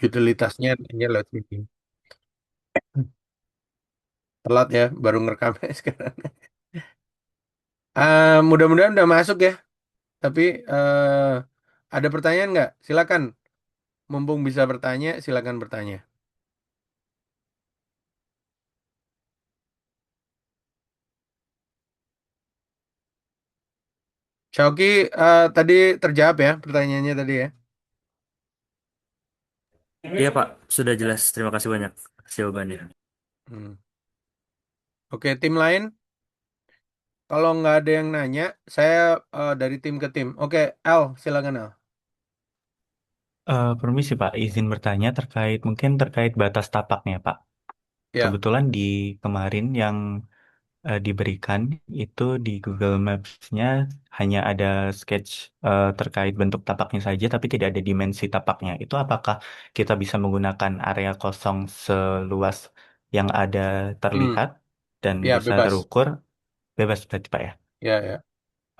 Utilitasnya adanya lewat sini. Telat ya, baru ngerekamnya sekarang. Mudah-mudahan udah masuk ya. Tapi ada pertanyaan nggak? Silakan. Mumpung bisa bertanya, silakan bertanya. Syauki, tadi terjawab ya pertanyaannya tadi ya. Iya Pak, sudah jelas. Terima kasih banyak atas jawabannya. Hmm. Oke, tim lain. Kalau nggak ada yang nanya, saya dari tim ke tim. Oke, L, silakan L. Permisi Pak, izin bertanya terkait batas tapaknya Pak. Ya, Kebetulan di kemarin yang diberikan itu di Google Maps-nya hanya ada sketch terkait bentuk tapaknya saja, tapi tidak ada dimensi tapaknya. Itu apakah kita bisa menggunakan area kosong seluas yang ada hmm, terlihat dan ya bisa bebas. terukur? Bebas berarti Pak ya? Ya, ya.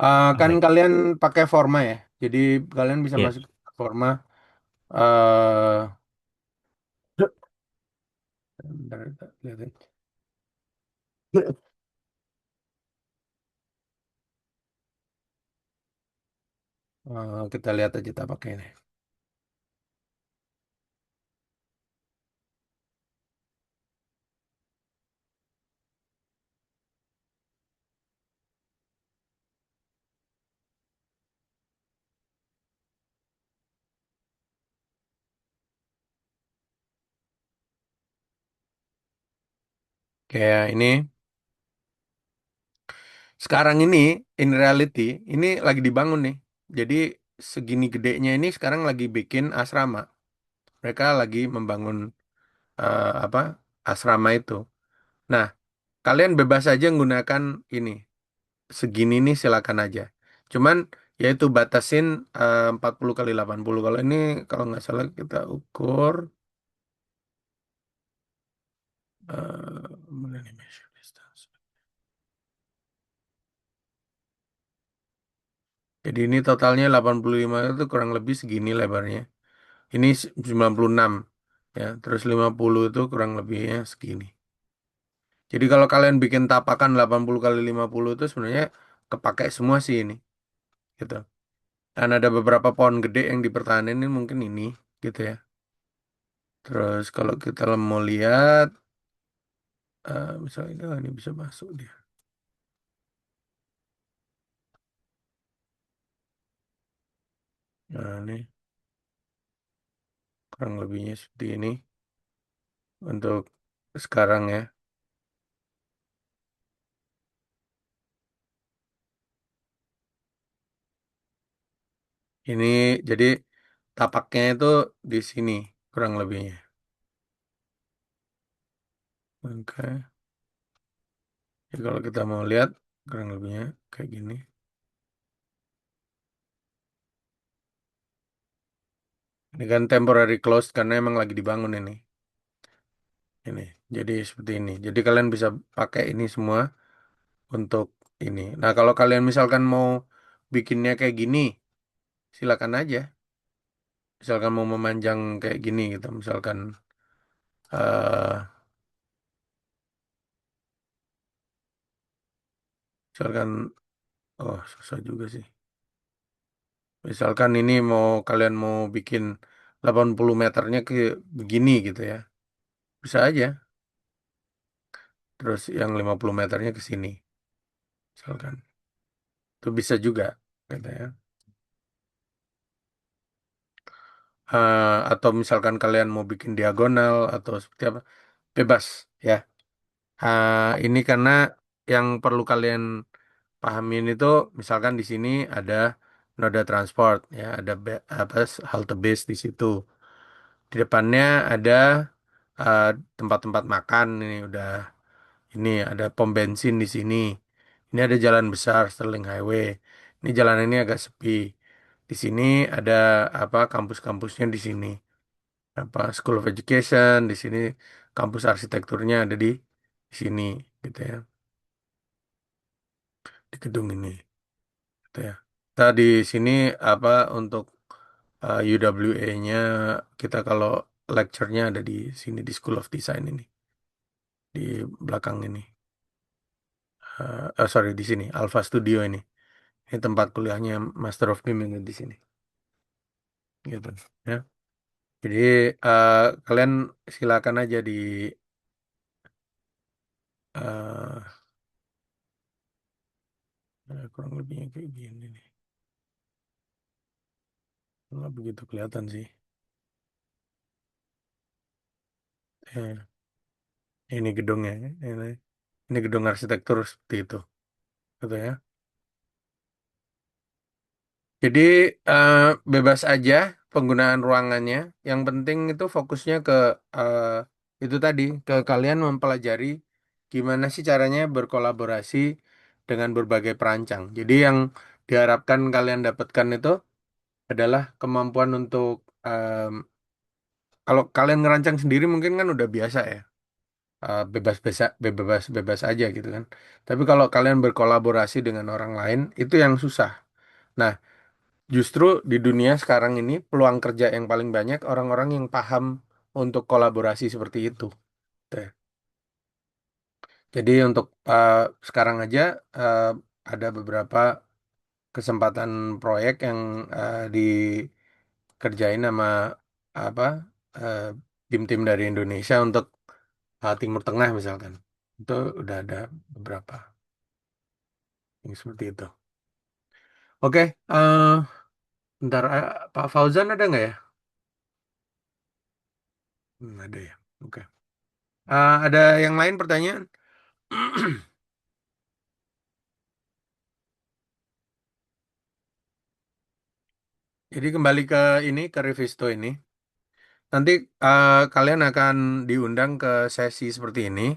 Oh, Kan baik. kalian pakai forma ya, jadi kalian bisa Iya. masuk ke forma. eh Bentar, lihat. Kita lihat aja tapaknya ini. Kayak ini. Sekarang ini, in reality, ini lagi dibangun nih. Jadi segini gedenya ini sekarang lagi bikin asrama. Mereka lagi membangun apa asrama itu. Nah, kalian bebas aja menggunakan ini. Segini nih silakan aja. Cuman yaitu batasin 40 kali 80. Kalau ini kalau nggak salah kita ukur mana nih measure distance. Jadi ini totalnya 85 itu kurang lebih segini lebarnya. Ini 96 ya, terus 50 itu kurang lebihnya segini. Jadi kalau kalian bikin tapakan 80 kali 50 itu sebenarnya kepakai semua sih ini gitu. Dan ada beberapa pohon gede yang dipertahanin mungkin ini gitu ya. Terus kalau kita mau lihat misalnya ini bisa masuk dia. Nah, ini kurang lebihnya seperti ini untuk sekarang ya. Ini jadi tapaknya itu di sini kurang lebihnya. Oke. Jadi kalau kita mau lihat kurang lebihnya kayak gini. Ini kan temporary closed karena emang lagi dibangun ini. Ini. Jadi seperti ini. Jadi kalian bisa pakai ini semua untuk ini. Nah, kalau kalian misalkan mau bikinnya kayak gini, silakan aja. Misalkan mau memanjang kayak gini gitu. eh misalkan oh susah juga sih. Misalkan ini kalian mau bikin 80 meternya ke begini gitu ya. Bisa aja. Terus yang 50 meternya ke sini. Misalkan. Itu bisa juga gitu ya. Atau misalkan kalian mau bikin diagonal atau seperti apa, bebas ya. Ini karena yang perlu kalian pahamin itu, misalkan di sini ada noda transport ya, ada apa halte base di situ. Di depannya ada eh, tempat-tempat makan ini udah ini ada pom bensin di sini. Ini ada jalan besar Sterling Highway. Ini jalan ini agak sepi. Di sini ada apa kampus-kampusnya di sini. Apa School of Education di sini, kampus arsitekturnya ada di sini gitu ya, di gedung ini gitu ya. Kita di sini apa untuk UWA-nya kita kalau lecture-nya ada di sini di School of Design ini, di belakang ini. Sorry, di sini Alpha Studio ini. Ini tempat kuliahnya Master of BIM ini di sini. Gitu. Ya. Jadi kalian silakan aja di eh, kurang lebihnya kayak gini nih. Nggak begitu kelihatan sih. Eh, ini gedungnya. Ini gedung arsitektur seperti itu. Gitu ya. Jadi eh, bebas aja penggunaan ruangannya. Yang penting itu fokusnya ke eh, itu tadi, ke kalian mempelajari gimana sih caranya berkolaborasi dengan berbagai perancang. Jadi yang diharapkan kalian dapatkan itu adalah kemampuan untuk kalau kalian ngerancang sendiri mungkin kan udah biasa ya. Bebas aja gitu kan. Tapi kalau kalian berkolaborasi dengan orang lain itu yang susah. Nah, justru di dunia sekarang ini peluang kerja yang paling banyak orang-orang yang paham untuk kolaborasi seperti itu. Teh. Jadi untuk sekarang aja eh, ada beberapa kesempatan proyek yang dikerjain sama apa eh, tim-tim dari Indonesia untuk Timur Tengah misalkan. Itu udah ada beberapa yang seperti itu. Oke, ntar Pak Fauzan ada nggak ya? Ada ya. Oke. Ada yang lain pertanyaan? Jadi kembali ke ini, ke Revisto ini. Nanti kalian akan diundang ke sesi seperti ini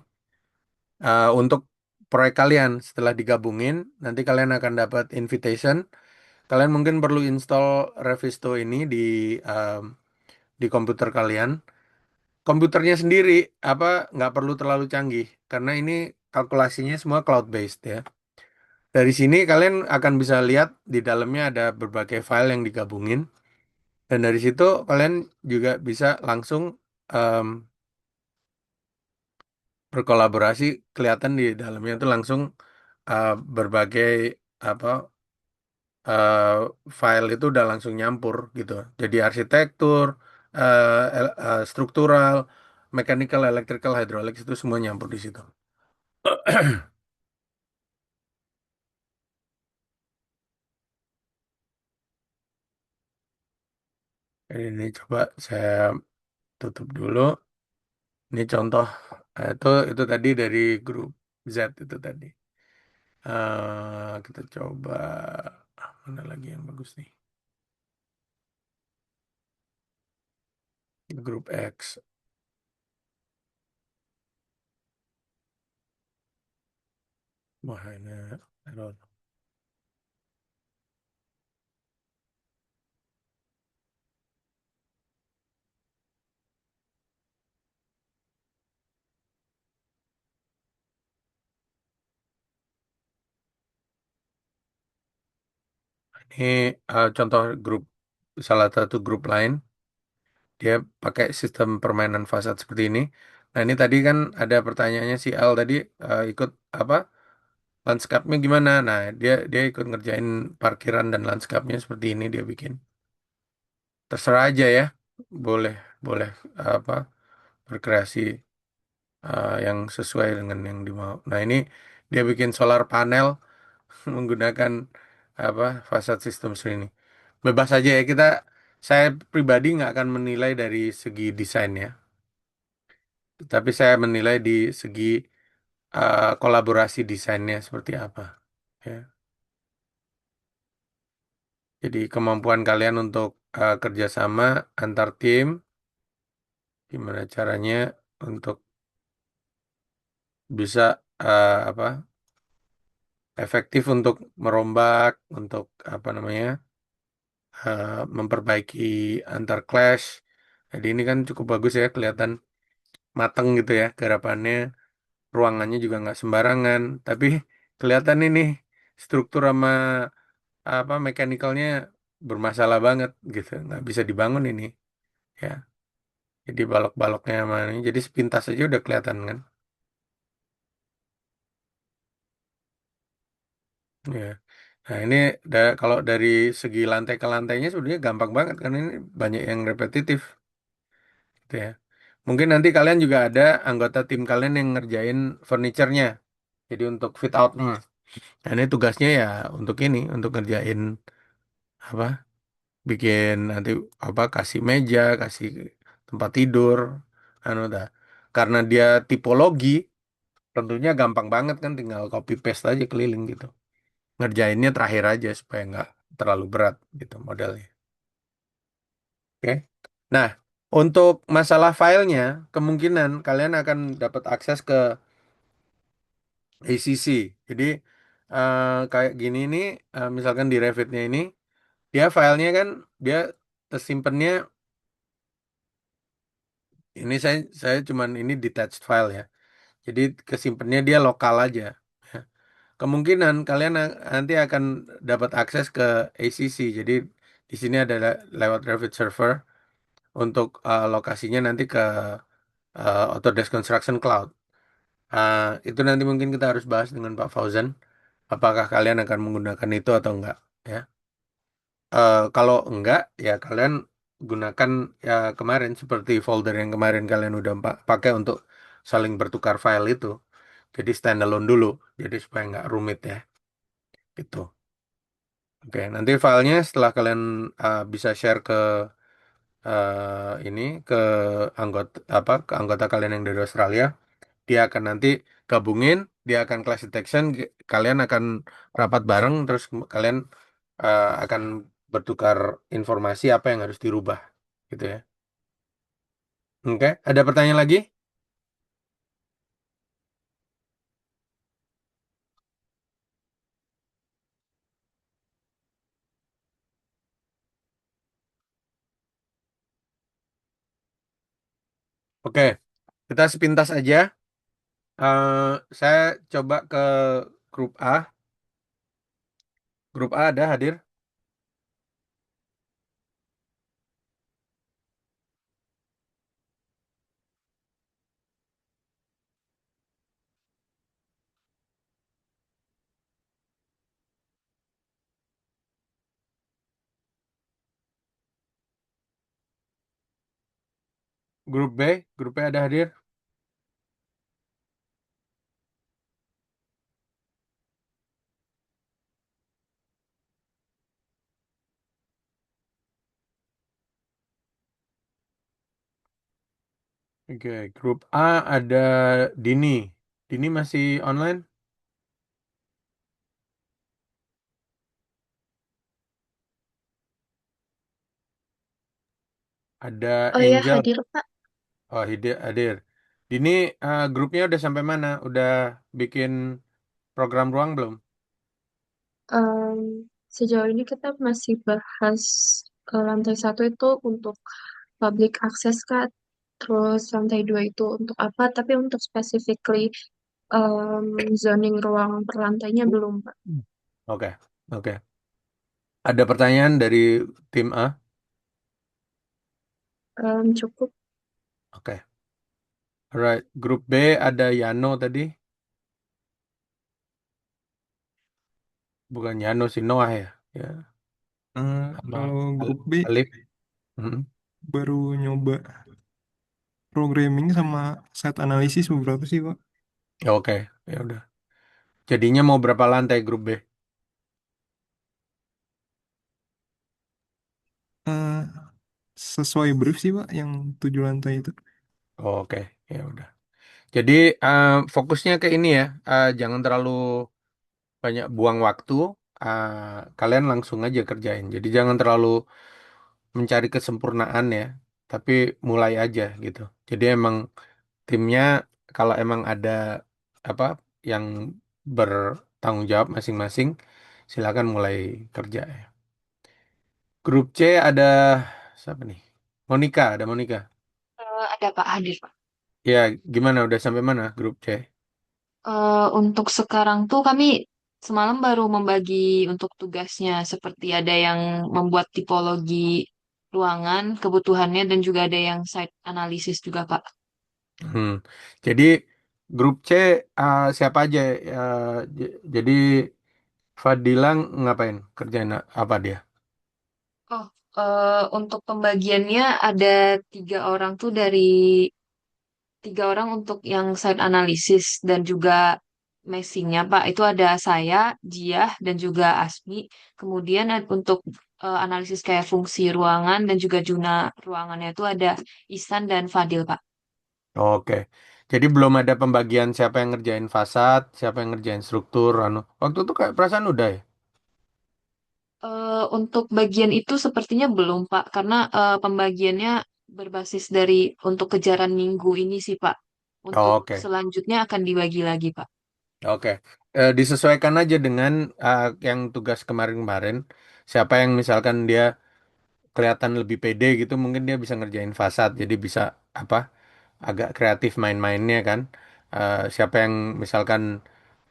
untuk proyek kalian. Setelah digabungin, nanti kalian akan dapat invitation. Kalian mungkin perlu install Revisto ini um, di komputer kalian. Komputernya sendiri apa nggak perlu terlalu canggih karena ini kalkulasinya semua cloud based ya. Dari sini kalian akan bisa lihat di dalamnya ada berbagai file yang digabungin. Dan dari situ kalian juga bisa langsung em, berkolaborasi, kelihatan di dalamnya itu langsung berbagai apa eh, file itu udah langsung nyampur gitu. Jadi arsitektur, struktural, mechanical, electrical, hydraulics itu semua nyampur di situ. Jadi ini coba saya tutup dulu. Ini contoh itu tadi dari grup Z itu tadi. Kita coba mana lagi yang bagus nih? Grup X. Wah, ini error. Ini contoh grup salah satu grup lain. Dia pakai sistem permainan fasad seperti ini. Nah, ini tadi kan ada pertanyaannya si Al tadi ikut apa? Landscape-nya gimana? Nah, dia dia ikut ngerjain parkiran dan landscape-nya seperti ini dia bikin. Terserah aja ya. Boleh, boleh apa? Berkreasi yang sesuai dengan yang dimau. Nah, ini dia bikin solar panel menggunakan apa fasad sistem ini. Bebas aja ya kita. Saya pribadi nggak akan menilai dari segi desainnya, tapi saya menilai di segi kolaborasi desainnya seperti apa. Ya. Jadi kemampuan kalian untuk kerjasama antar tim, gimana caranya untuk bisa apa efektif untuk merombak, untuk apa namanya memperbaiki antar clash. Jadi ini kan cukup bagus ya, kelihatan mateng gitu ya garapannya, ruangannya juga nggak sembarangan, tapi kelihatan ini struktur sama apa mekanikalnya bermasalah banget gitu, nggak bisa dibangun ini ya. Jadi balok-baloknya mana? Jadi sepintas aja udah kelihatan kan? Ya. Nah ini kalau dari segi lantai ke lantainya sebenarnya gampang banget kan ini banyak yang repetitif, gitu ya. Mungkin nanti kalian juga ada anggota tim kalian yang ngerjain furniture-nya. Jadi untuk fit out-nya. Nah ini tugasnya ya untuk ini, untuk ngerjain apa? Bikin nanti apa? Kasih meja, kasih tempat tidur, anu dah. Karena dia tipologi, tentunya gampang banget kan, tinggal copy paste aja keliling gitu. Ngerjainnya terakhir aja supaya nggak terlalu berat gitu modelnya. Oke. Nah, untuk masalah filenya, kemungkinan kalian akan dapat akses ke ACC. Jadi kayak gini nih, misalkan di Revit-nya ini, dia filenya kan dia tersimpannya ini saya cuman ini detached file ya. Jadi kesimpannya dia lokal aja. Ya. Kemungkinan kalian nanti akan dapat akses ke ACC. Jadi di sini ada lewat Revit Server untuk lokasinya nanti ke Autodesk Construction Cloud. Itu nanti mungkin kita harus bahas dengan Pak Fauzan. Apakah kalian akan menggunakan itu atau enggak? Ya, kalau enggak, ya kalian gunakan ya kemarin seperti folder yang kemarin kalian udah pakai untuk saling bertukar file itu. Jadi standalone dulu. Jadi supaya nggak rumit ya. Gitu. Oke, nanti filenya setelah kalian bisa share ke ini ke ke anggota kalian yang dari Australia, dia akan nanti gabungin, dia akan class detection, kalian akan rapat bareng, terus kalian akan bertukar informasi apa yang harus dirubah, gitu ya. Oke, ada pertanyaan lagi? Oke, kita sepintas aja. Saya coba ke grup A. Grup A ada hadir? Grup B ada hadir? Oke, grup A ada Dini. Dini masih online? Ada Oh ya, Angel. hadir Pak. Oh, hadir. Dini, grupnya udah sampai mana? Udah bikin program ruang belum? Em, Sejauh ini kita masih bahas lantai satu itu untuk public access Kak. Terus lantai dua itu untuk apa? Tapi untuk specifically zoning ruang per lantainya belum Pak. Hmm. Oke, oke. Ada pertanyaan dari tim A? Cukup. Oke. Alright, grup B ada Yano tadi. Bukan Yano sih, Noah ya. Ya, sama Kalau grup B Alif. Hmm. baru nyoba programming sama site analisis beberapa sih Pak. Ya, oke, ya udah. Jadinya mau berapa lantai grup B? Eh, Sesuai brief sih Pak yang 7 lantai itu. Oke, ya udah. Jadi fokusnya ke ini ya, jangan terlalu banyak buang waktu. ah, Kalian langsung aja kerjain. Jadi jangan terlalu mencari kesempurnaan ya, tapi mulai aja gitu. Jadi emang timnya kalau emang ada apa yang bertanggung jawab masing-masing, silakan mulai kerja ya. Grup C ada siapa nih? Monica, ada Monica. Ada Pak hadir Pak. Ya, gimana? Udah sampai mana grup C? Untuk sekarang tuh kami semalam baru membagi untuk tugasnya seperti ada yang membuat tipologi ruangan, kebutuhannya, dan juga ada yang site analisis juga, Pak. Hmm. Jadi grup C siapa aja? Jadi Fadila ngapain? Kerjain apa dia? Oh, untuk pembagiannya ada 3 orang tuh dari 3 orang untuk yang site analisis dan juga messingnya, Pak. Itu ada saya, Jiah, dan juga Asmi. Kemudian untuk analisis kayak fungsi ruangan dan juga zona ruangannya itu ada Ihsan dan Fadil, Pak. Oke. Jadi belum ada pembagian siapa yang ngerjain fasad, siapa yang ngerjain struktur, anu. Waktu itu kayak perasaan udah ya? Untuk bagian itu sepertinya belum, Pak, karena pembagiannya berbasis dari untuk kejaran minggu ini sih, Pak. Untuk Oke. selanjutnya akan dibagi lagi, Pak. Oke. Disesuaikan aja dengan yang tugas kemarin-kemarin. Siapa yang misalkan dia kelihatan lebih pede gitu, mungkin dia bisa ngerjain fasad. Jadi bisa apa? Agak kreatif main-mainnya kan. Siapa yang misalkan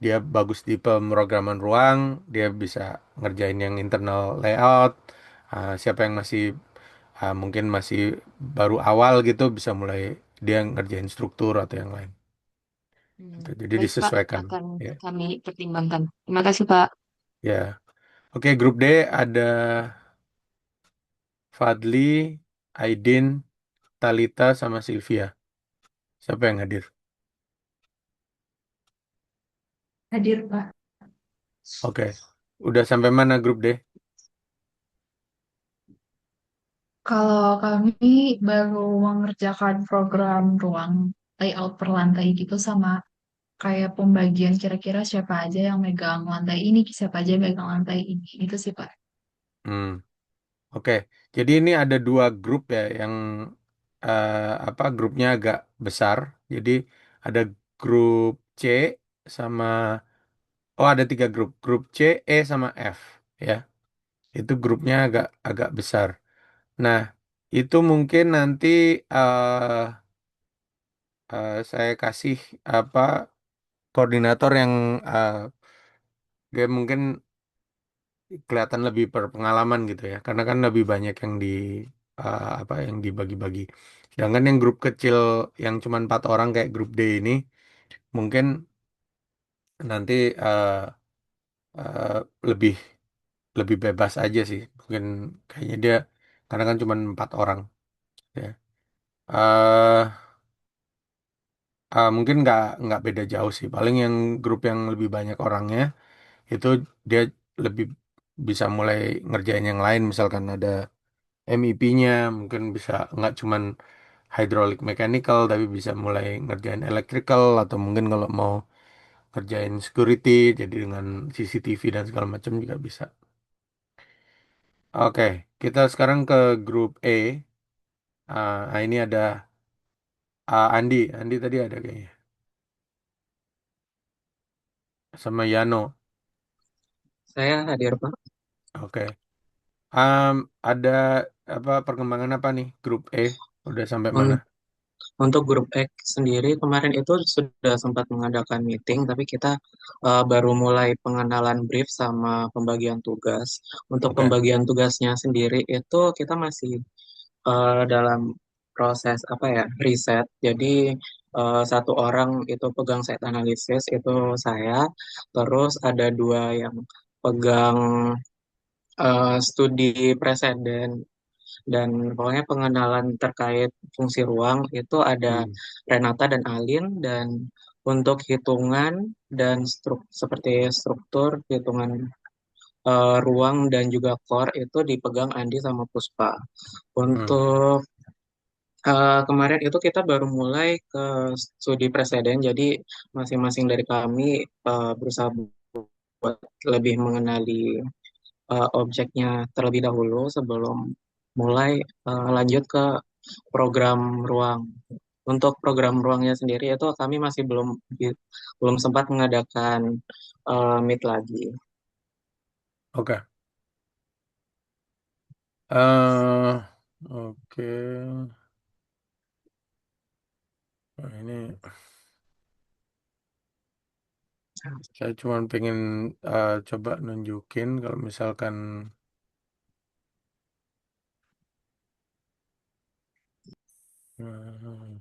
dia bagus di pemrograman ruang, dia bisa ngerjain yang internal layout. Siapa yang masih mungkin masih baru awal gitu, bisa mulai dia ngerjain struktur atau yang lain. Gitu. Jadi Baik, Pak, disesuaikan. akan Ya, kami pertimbangkan. Terima kasih, Pak. ya. Oke, grup D ada Fadli, Aidin, Talita, sama Sylvia. Siapa yang hadir? Hadir, Pak. Oke. Udah sampai mana grup D? Kalau kami baru mengerjakan program ruang layout per lantai gitu sama kayak pembagian kira-kira siapa aja yang megang lantai ini, siapa aja yang megang lantai ini. Itu sih, Pak. Hmm. Oke. Jadi ini ada dua grup ya yang apa grupnya agak besar. Jadi ada grup C sama ada tiga grup. Grup C, E sama F ya. Itu grupnya agak agak besar. Nah, itu mungkin nanti saya kasih apa koordinator yang eh, dia mungkin kelihatan lebih berpengalaman gitu ya, karena kan lebih banyak yang di apa yang dibagi-bagi. Sedangkan yang grup kecil yang cuma 4 orang kayak grup D ini mungkin nanti eh, lebih lebih bebas aja sih, mungkin kayaknya dia karena kan cuma 4 orang ya. eh mungkin nggak beda jauh sih. Paling yang grup yang lebih banyak orangnya itu dia lebih bisa mulai ngerjain yang lain. Misalkan ada MEP-nya, mungkin bisa nggak cuman hydraulic mechanical, tapi bisa mulai ngerjain electrical atau mungkin kalau mau ngerjain security, jadi dengan CCTV dan segala macam juga bisa. Oke, kita sekarang ke grup E. Ini ada Andi. Andi tadi ada kayaknya. Sama Yano. Saya hadir, Pak. Oke. Am, ada apa perkembangan apa nih grup E? Udah sampai mana? Un- Untuk grup X sendiri, kemarin itu sudah sempat mengadakan meeting, tapi kita baru mulai pengenalan brief sama pembagian tugas. Untuk Oke. pembagian tugasnya sendiri itu kita masih dalam proses apa ya, riset. Jadi satu orang itu pegang site analysis, itu saya. Terus ada dua yang pegang studi preseden dan pokoknya pengenalan terkait fungsi ruang itu ada Hmm. Renata dan Alin, dan untuk hitungan dan seperti struktur hitungan ruang dan juga core itu dipegang Andi sama Puspa. Hmm. Untuk kemarin itu kita baru mulai ke studi preseden, jadi masing-masing dari kami berusaha buat lebih mengenali objeknya terlebih dahulu sebelum mulai lanjut ke program ruang. Untuk program ruangnya sendiri itu kami masih belum sempat mengadakan meet lagi. Oke. eh oke. Ini saya cuma pengen coba nunjukin kalau misalkan Hmm.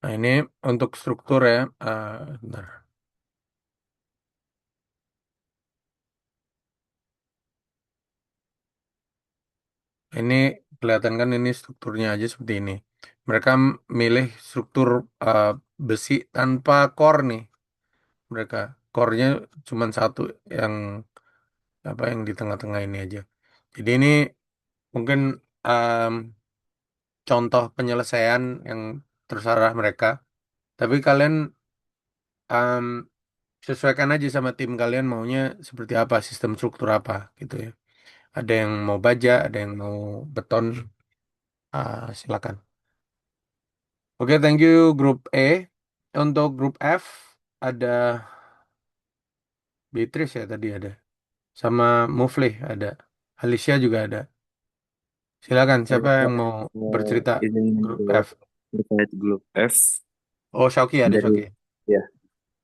Nah, ini untuk struktur ya. Bentar. Ini kelihatan kan ini strukturnya aja seperti ini. Mereka milih struktur uh, besi tanpa core nih. Mereka core-nya cuma satu yang apa yang di tengah-tengah ini aja. Jadi ini mungkin um, contoh penyelesaian yang terserah mereka. Tapi kalian um, sesuaikan aja sama tim kalian maunya seperti apa, sistem struktur apa gitu ya. Ada yang mau baja, ada yang mau beton, silakan. Oke, thank you grup E. Untuk grup F ada Beatrice ya tadi ada. Sama Muflih ada. Alicia juga ada. Silakan, Saya siapa yang mau bercerita izin grup menjawab F? terkait grup F Oh, Syauki ada dari Syauki. ya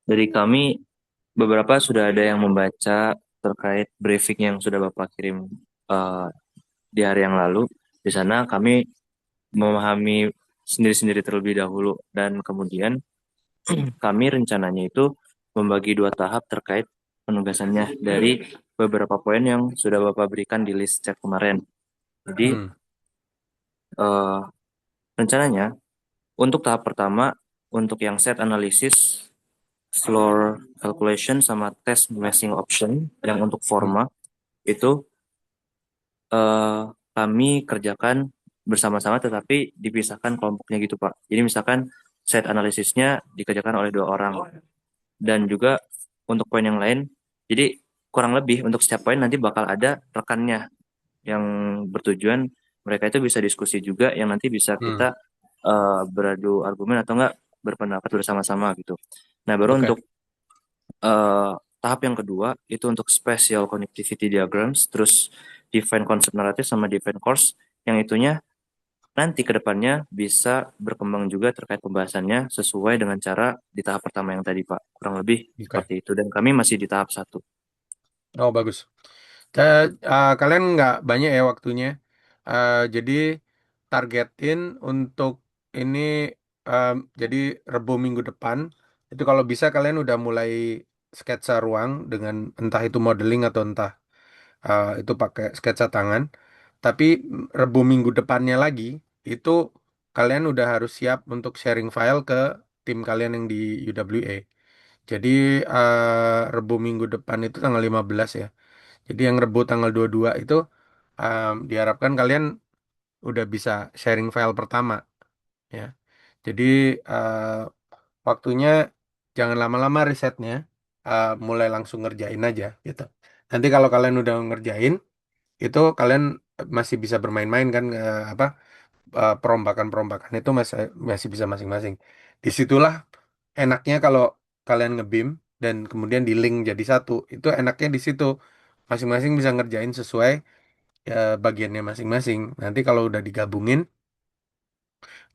dari kami beberapa sudah ada yang membaca terkait briefing yang sudah Bapak kirim eh, di hari yang lalu. Di sana kami memahami sendiri-sendiri terlebih dahulu dan kemudian kami rencananya itu membagi dua tahap terkait penugasannya dari beberapa poin yang sudah Bapak berikan di list chat kemarin. Jadi Hmm. eh, rencananya untuk tahap pertama untuk yang set analisis, floor calculation sama test matching option yang untuk Hmm. forma itu eh, kami kerjakan bersama-sama tetapi dipisahkan kelompoknya gitu Pak. Jadi misalkan set analisisnya dikerjakan oleh dua orang dan juga untuk poin yang lain. Jadi kurang lebih untuk setiap poin nanti bakal ada rekannya yang bertujuan mereka itu bisa diskusi juga yang nanti bisa Hmm. kita beradu argumen atau enggak berpendapat bersama-sama gitu. Nah, baru Oke. untuk tahap yang kedua itu untuk spatial connectivity diagrams, terus define konsep naratif sama define course yang itunya nanti ke depannya bisa berkembang juga terkait pembahasannya sesuai dengan cara di tahap pertama yang tadi Pak. Kurang lebih Oke. seperti itu dan kami masih di tahap satu. Oh, bagus. Kalian nggak banyak ya waktunya. Jadi targetin untuk ini jadi Rebo minggu depan. Itu kalau bisa kalian udah mulai sketsa ruang dengan entah itu modeling atau entah itu pakai sketsa tangan. Tapi Rebo minggu depannya lagi itu kalian udah harus siap untuk sharing file ke tim kalian yang di UWA. Jadi Rebo minggu depan itu tanggal 15 ya. Jadi yang Rebo tanggal 22 itu diharapkan kalian udah bisa sharing file pertama ya. Jadi eh, waktunya jangan lama-lama risetnya, mulai langsung ngerjain aja gitu. Nanti kalau kalian udah ngerjain, itu kalian masih bisa bermain-main kan, apa perombakan-perombakan itu masih masih bisa masing-masing. Disitulah enaknya kalau kalian ngebim dan kemudian di link jadi satu, itu enaknya di situ masing-masing bisa ngerjain sesuai bagiannya masing-masing. Nanti kalau udah digabungin,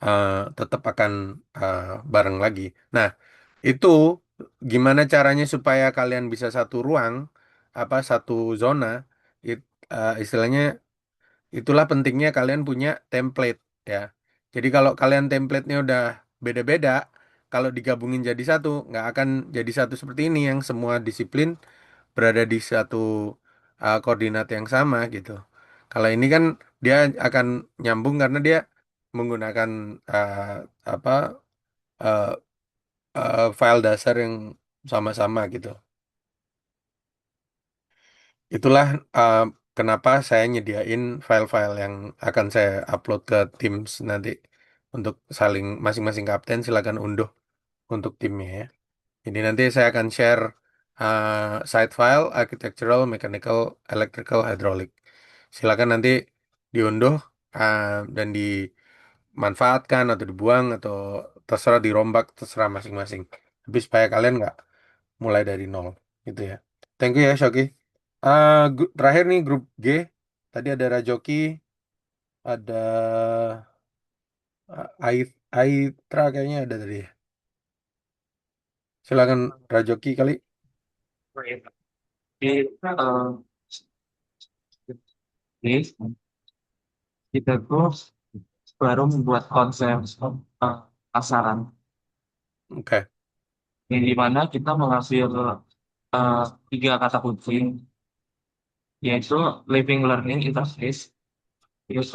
eh, tetap akan eh, bareng lagi. Nah, itu gimana caranya supaya kalian bisa satu ruang, apa satu zona, istilahnya itulah pentingnya kalian punya template ya. Jadi kalau kalian template-nya udah beda-beda, kalau digabungin jadi satu, nggak akan jadi satu seperti ini yang semua disiplin berada di satu koordinat yang sama gitu. Kalau ini kan dia akan nyambung karena dia menggunakan apa uh, file dasar yang sama-sama gitu. Itulah uh, kenapa saya nyediain file-file yang akan saya upload ke Teams nanti untuk saling masing-masing kapten silakan unduh untuk timnya ya. Jadi nanti saya akan share site file architectural, mechanical, electrical, hydraulic. Silakan nanti diunduh dan dimanfaatkan atau dibuang atau terserah dirombak terserah masing-masing. Tapi supaya kalian nggak mulai dari nol gitu ya. Thank you ya Shoki. Terakhir nih grup G. Tadi ada Rajoki, ada Aitra kayaknya ada tadi ya. Silakan Rajoki kali. Jadi, kita tuh baru membuat konsep pasaran, Oke. yang dimana kita mengambil eh, tiga kata kunci, yaitu living learning interface, terus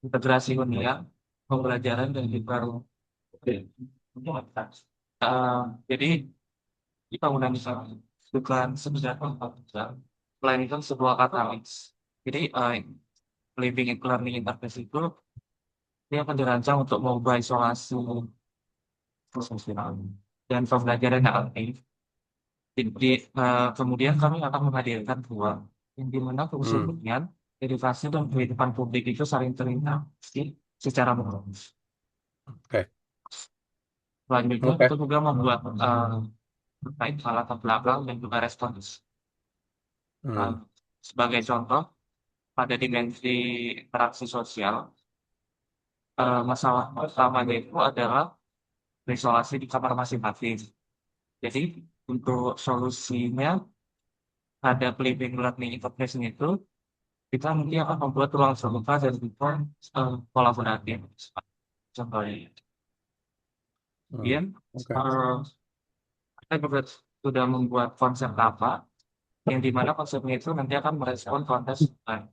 integrasi dunia, pembelajaran dan baru. Jadi kita menggunakan bukan sebenarnya komputer, melainkan sebuah katalis. Jadi living learning interface itu dia akan dirancang untuk mengubah isolasi sosial dan pembelajaran yang aktif. Jadi, kemudian kami akan menghadirkan ruang yang dimana fungsi Hmm. hunian, edukasi dan kehidupan publik itu saling terinteraksi secara harmonis. Oke. Selanjutnya Oke. kita juga membuat terkait latar belakang dan juga respons. Hmm. Sebagai contoh, pada dimensi interaksi sosial, masalah utamanya itu adalah isolasi di kamar masing-masing. Jadi, untuk solusinya ada living learning interface itu, kita nanti akan membuat ruang terbuka dan juga kolaboratif. Contohnya. Hmm. Kemudian, Oke. kita juga sudah membuat konsep apa, yang dimana konsepnya itu nanti akan merespon konteks lain.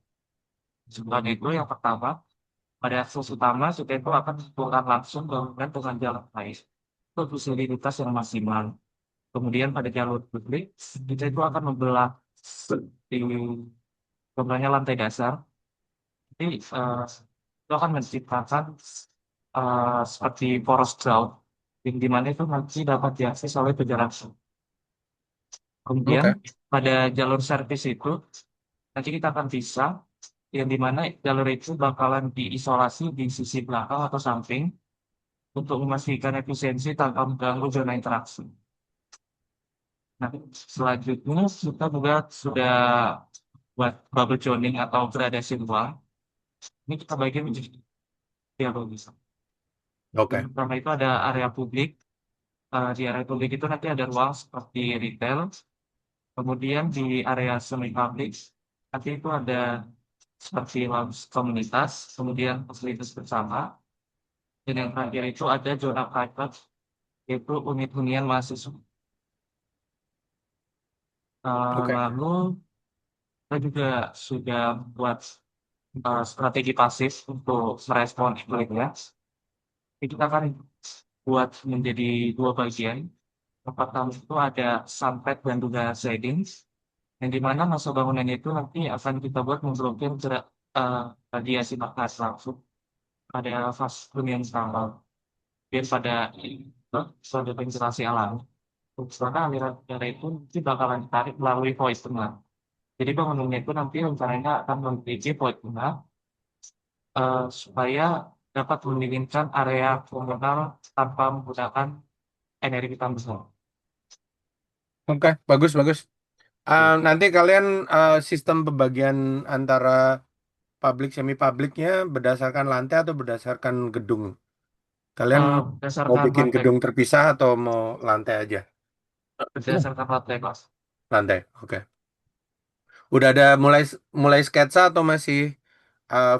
Sebenarnya itu yang pertama, pada akses utama kita itu akan menentukan langsung bangunan dengan jalan lain untuk fasilitas yang maksimal. Kemudian pada jalur publik, kita itu akan membelah di contohnya lantai dasar. Jadi itu akan menciptakan seperti poros ground, yang dimana itu nanti dapat diakses oleh pejalan kaki. Kemudian Oke. pada jalur servis itu nanti kita akan bisa yang dimana jalur itu bakalan diisolasi di sisi belakang atau samping untuk memastikan efisiensi tanpa mengganggu zona interaksi. Nah, selanjutnya kita juga sudah buat bubble zoning atau gradasi ruang. Ini kita bagi menjadi tiga logis. Oke. Yang pertama itu ada area publik. Di area publik itu nanti ada ruang seperti retail. Kemudian di area semi publik nanti itu ada seperti lounge komunitas, kemudian fasilitas bersama. Dan yang terakhir itu ada zona private, yaitu unit hunian mahasiswa. Oke. Lalu kita juga sudah buat strategi pasif untuk merespon iklimnya. Jadi kita akan buat menjadi dua bagian. Yang pertama itu ada sunbed dan juga shadings, yang dimana masa bangunannya itu nanti akan kita buat memblokir radiasi matahari langsung pada fase hunian sama. Biar pada ventilasi alam. Karena aliran udara itu nanti bakalan ditarik melalui void tengah. Jadi bangunannya itu nanti rencananya akan memiliki void tengah supaya dapat mendinginkan area komunal tanpa menggunakan energi tambang. Oke. Bagus, bagus. Nanti kalian sistem pembagian antara public semi publiknya berdasarkan lantai atau berdasarkan gedung? Kalian mau Berdasarkan bikin lantai, gedung terpisah atau mau lantai aja? berdasarkan lantai kelas. Lantai. Oke. Udah ada mulai mulai sketsa atau masih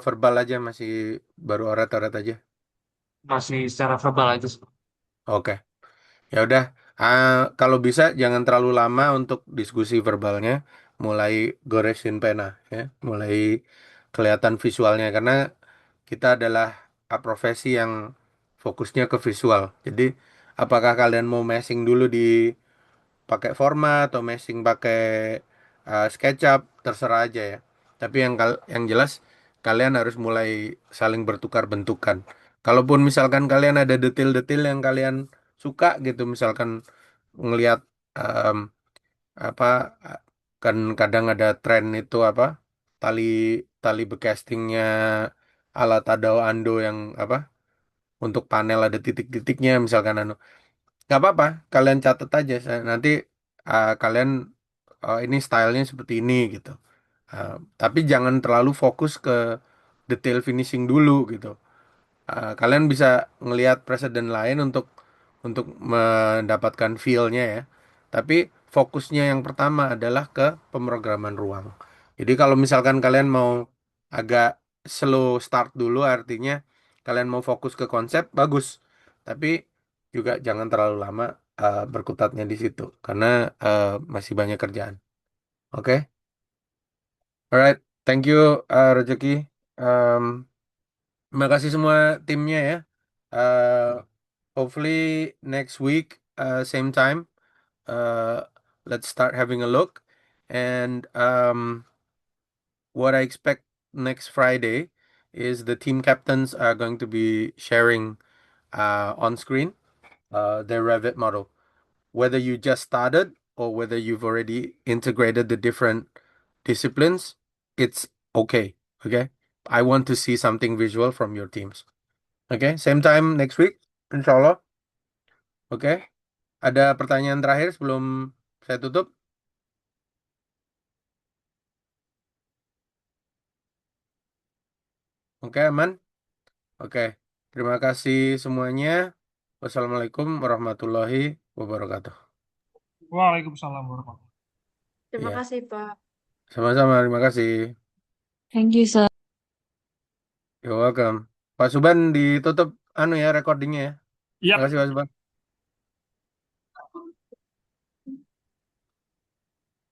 verbal aja, masih baru orat-orat aja? Masih secara verbal aja. Oke. Ya udah, kalau bisa jangan terlalu lama untuk diskusi verbalnya, mulai goresin pena ya, mulai kelihatan visualnya karena kita adalah profesi yang fokusnya ke visual. Jadi, apakah kalian mau meshing dulu di pakai format atau meshing pakai SketchUp, terserah aja ya. Tapi yang jelas kalian harus mulai saling bertukar bentukan. Kalaupun misalkan kalian ada detail-detail yang kalian suka gitu, misalkan ngelihat em, apa kan kadang ada tren itu apa tali tali becastingnya ala Tadao Ando yang apa untuk panel ada titik-titiknya misalkan anu nggak apa-apa kalian catat aja nanti kalian ini stylenya seperti ini gitu. Tapi jangan terlalu fokus ke detail finishing dulu gitu. Kalian bisa ngelihat presiden lain untuk mendapatkan feel-nya ya. Tapi fokusnya yang pertama adalah ke pemrograman ruang. Jadi kalau misalkan kalian mau agak slow start dulu, artinya kalian mau fokus ke konsep, bagus. Tapi juga jangan terlalu lama berkutatnya di situ, karena masih banyak kerjaan. Oke? Alright, thank you Rezeki. Um, Terima kasih semua timnya ya. Uh, Hopefully next week, same time, uh, let's start having a look. And what I expect next Friday is the team captains are going to be sharing on screen their Revit model. Whether you just started or whether you've already integrated the different disciplines, it's okay. Okay. I want to see something visual from your teams. Okay. Same time next week, inshallah. Oke. Ada pertanyaan terakhir sebelum saya tutup? Oke, aman? Oke. Terima kasih semuanya. Wassalamualaikum warahmatullahi wabarakatuh. Waalaikumsalam warahmatullahi Terima Ya, kasih, Pak. sama-sama. Terima kasih. Thank you, sir. You're welcome. Pak Suban ditutup ya recordingnya ya. wabarakatuh. Terima kasih Pak Suban.